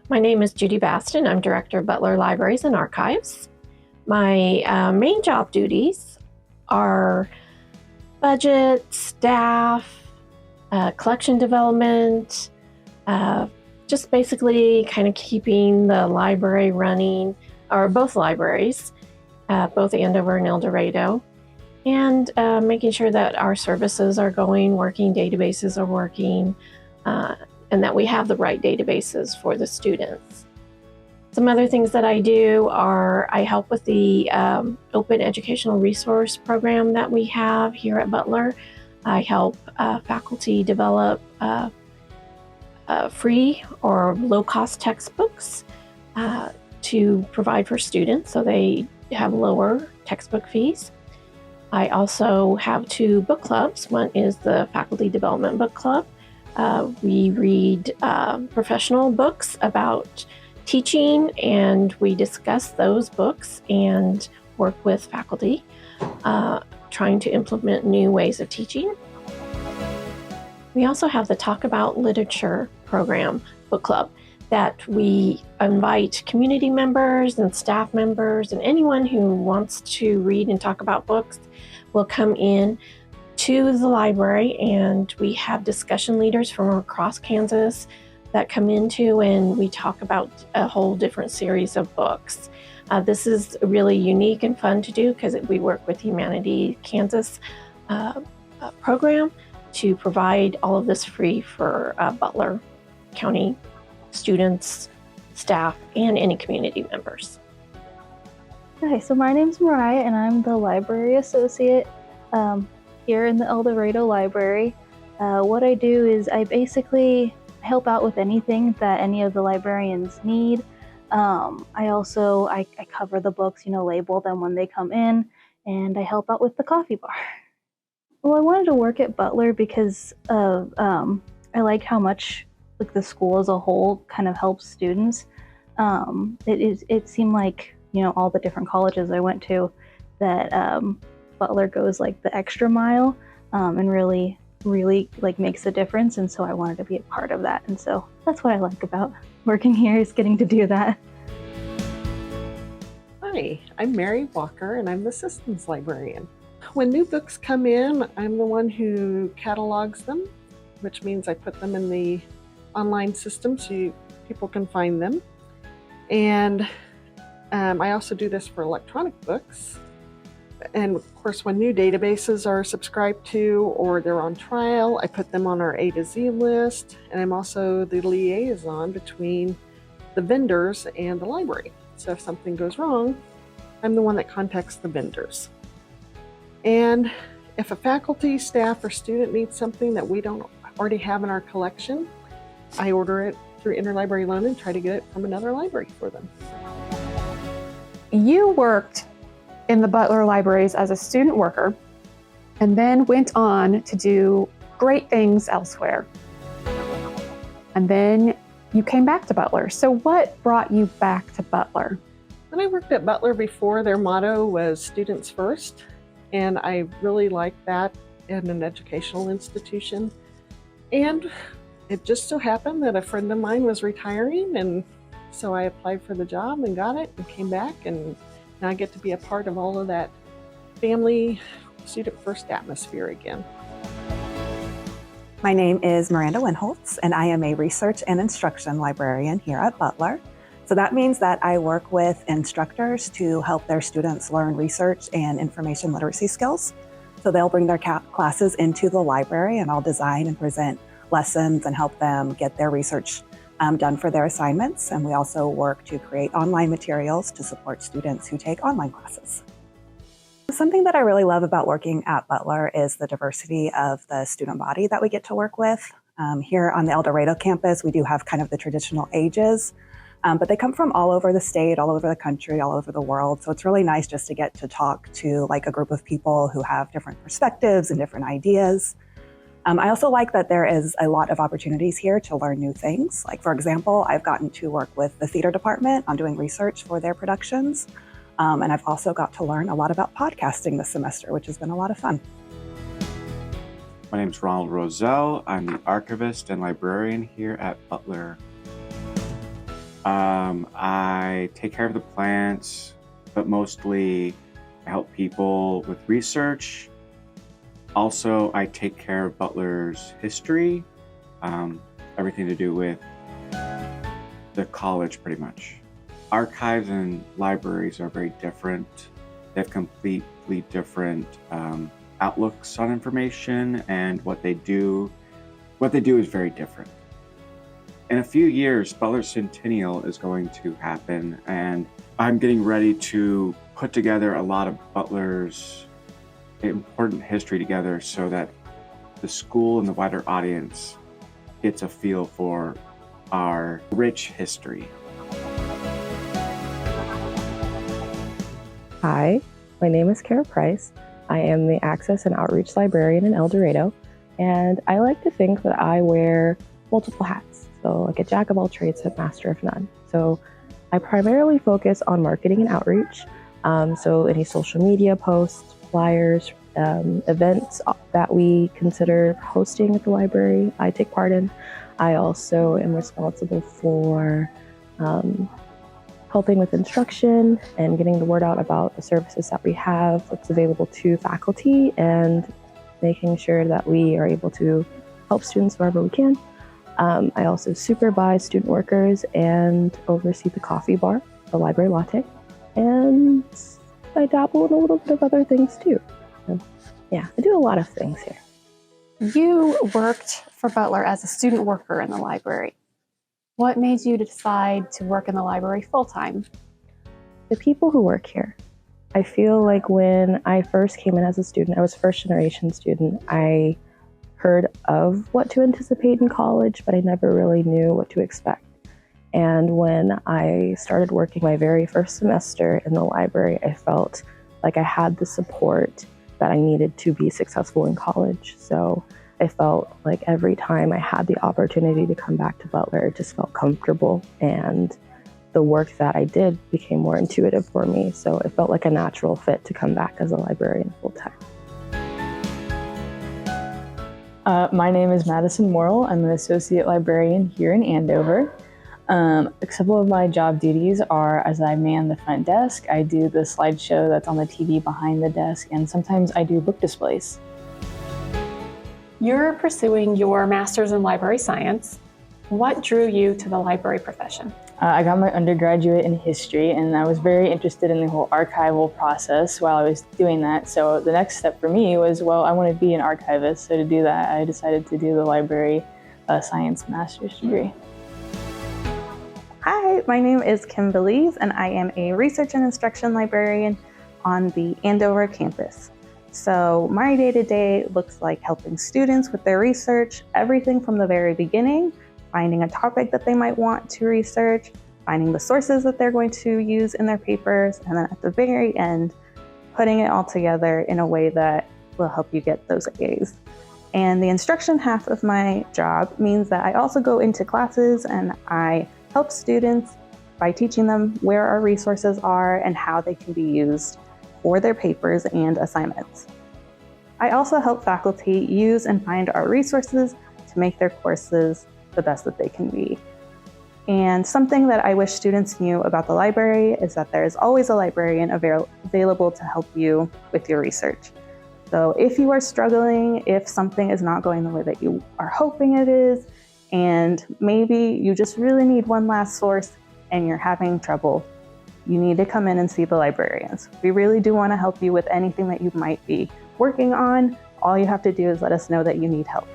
My name is Judy Baston. I'm Director of Butler Libraries and Archives. My main job duties are budget, staff, collection development, just basically kind of keeping the library running, or both libraries, both Andover and El Dorado, and making sure that our services are working, databases are working, and that we have the right databases for the students. Some other things that I do are I help with the Open Educational Resource Program that we have here at Butler. I help faculty develop free or low-cost textbooks to provide for students so they have lower textbook fees. I also have 2 book clubs. One is the Faculty Development Book Club. We read professional books about teaching, and we discuss those books and work with faculty trying to implement new ways of teaching. We also have the Talk About Literature program, book club, that we invite community members and staff members and anyone who wants to read and talk about books will come in to the library, and we have discussion leaders from across Kansas that come into, and we talk about a whole different series of books. This is really unique and fun to do because we work with Humanity Kansas program to provide all of this free for Butler County students, staff, and any community members. Hi, so my name's Mariah, and I'm the library associate here in the El Dorado Library. What I do is I basically help out with anything that any of the librarians need. I cover the books, label them when they come in, and I help out with the coffee bar. Well, I wanted to work at Butler because of I like how much the school as a whole kind of helps students. It seemed like all the different colleges I went to that Butler goes the extra mile and really makes a difference, and so I wanted to be a part of that, and so that's what I like about working here, is getting to do that. Hi, I'm Mary Walker, and I'm the systems librarian. When new books come in, I'm the one who catalogs them, which means I put them in the online system so people can find them. And I also do this for electronic books. And of course, when new databases are subscribed to or they're on trial, I put them on our A to Z list. And I'm also the liaison between the vendors and the library. So if something goes wrong, I'm the one that contacts the vendors. And if a faculty, staff, or student needs something that we don't already have in our collection, I order it through interlibrary loan and try to get it from another library for them. You worked in the Butler Libraries as a student worker and then went on to do great things elsewhere. And then you came back to Butler. So what brought you back to Butler? When I worked at Butler before, their motto was students first, and I really liked that in an educational institution. And it just so happened that a friend of mine was retiring, and so I applied for the job and got it and came back, and now I get to be a part of all of that family student first atmosphere again. My name is Miranda Winholtz, and I am a research and instruction librarian here at Butler. So that means that I work with instructors to help their students learn research and information literacy skills. So they'll bring their classes into the library, and I'll design and present lessons and help them get their research done for their assignments. And we also work to create online materials to support students who take online classes. Something that I really love about working at Butler is the diversity of the student body that we get to work with. Here on the El Dorado campus, we do have kind of the traditional ages, but they come from all over the state, all over the country, all over the world. So it's really nice just to get to talk to a group of people who have different perspectives and different ideas. I also like that there is a lot of opportunities here to learn new things. For example, I've gotten to work with the theater department on doing research for their productions. And I've also got to learn a lot about podcasting this semester, which has been a lot of fun. My name is Ronald Roselle. I'm the archivist and librarian here at Butler. I take care of the plants, but mostly I help people with research. Also, I take care of Butler's history, everything to do with the college pretty much. Archives and libraries are very different. They have completely different outlooks on information, and what they do is very different. In a few years, Butler Centennial is going to happen, and I'm getting ready to put together a lot of Butler's important history together so that the school and the wider audience gets a feel for our rich history. Hi, my name is Kara Price. I am the Access and Outreach Librarian in El Dorado, and I like to think that I wear multiple hats, so like a jack of all trades but master of none. So I primarily focus on marketing and outreach, so any social media posts, flyers, events that we consider hosting at the library, I take part in. I also am responsible for helping with instruction and getting the word out about the services that we have that's available to faculty, and making sure that we are able to help students wherever we can. I also supervise student workers and oversee the coffee bar, the library latte, and I dabble in a little bit of other things too. So, yeah, I do a lot of things here. You worked for Butler as a student worker in the library. What made you decide to work in the library full-time? The people who work here. I feel like when I first came in as a student, I was a first-generation student. I heard of what to anticipate in college, but I never really knew what to expect. And when I started working my very first semester in the library, I felt like I had the support that I needed to be successful in college. So I felt like every time I had the opportunity to come back to Butler, it just felt comfortable, and the work that I did became more intuitive for me. So it felt like a natural fit to come back as a librarian full time. My name is Madison Morrill. I'm an associate librarian here in Andover. A couple of my job duties are as I man the front desk, I do the slideshow that's on the TV behind the desk, and sometimes I do book displays. You're pursuing your master's in library science. What drew you to the library profession? I got my undergraduate in history, and I was very interested in the whole archival process while I was doing that. So the next step for me was, well, I want to be an archivist. So to do that, I decided to do the library science master's degree. Hi, my name is Kim Belize, and I am a research and instruction librarian on the Andover campus. So my day-to-day looks like helping students with their research, everything from the very beginning, finding a topic that they might want to research, finding the sources that they're going to use in their papers, and then at the very end, putting it all together in a way that will help you get those A's. And the instruction half of my job means that I also go into classes and I help students by teaching them where our resources are and how they can be used for their papers and assignments. I also help faculty use and find our resources to make their courses the best that they can be. And something that I wish students knew about the library is that there is always a librarian available to help you with your research. So if you are struggling, if something is not going the way that you are hoping it is, and maybe you just really need one last source and you're having trouble, you need to come in and see the librarians. We really do want to help you with anything that you might be working on. All you have to do is let us know that you need help.